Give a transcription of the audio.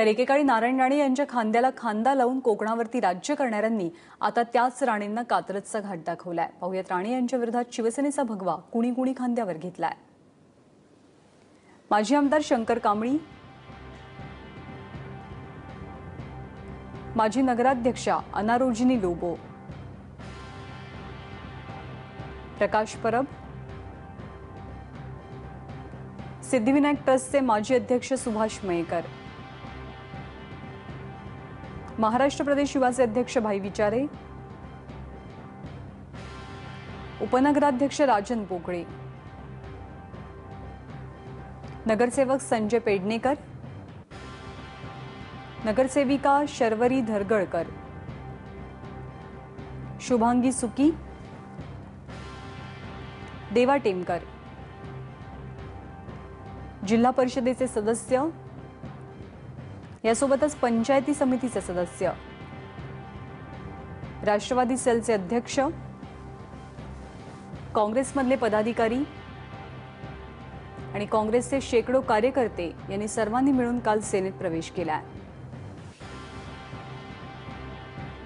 तर एकेकाळी नारायण राणे यांच्या खांद्याला खांदा लावून कोकणावरती राज्य करणाऱ्यांनी आता त्याच राणेंना कात्रजचा घाट दाखवलाय। पाहुयात राणे यांच्या विरोधात शिवसेनेचा भगवा कुणी कुणी खांद्यावर घेतलाय। माजी आमदार शंकर कांबळी, माजी नगराध्यक्षा अनारोजिनी लोबो, प्रकाश परब, सिद्धिविनायक ट्रस्टचे माजी अध्यक्ष सुभाष मयेकर, महाराष्ट्र प्रदेश युवाचे अध्यक्ष भाई विचारे, उपनगराध्यक्ष राजन पोकळे, नगरसेवक संजय पेडणेकर, नगरसेविका शर्वरी धरगळकर, शुभांगी सुकी, देवा टेमकर, जिल्हा परिषदेचे सदस्य, यासोबतच पंचायती समितीचे सदस्य, राष्ट्रवादी सेलचे अध्यक्ष, काँग्रेसमधले पदाधिकारी आणि काँग्रेसचे शेकडो कार्यकर्ते यांनी सर्वांनी मिळून काल सेनेत प्रवेश केला।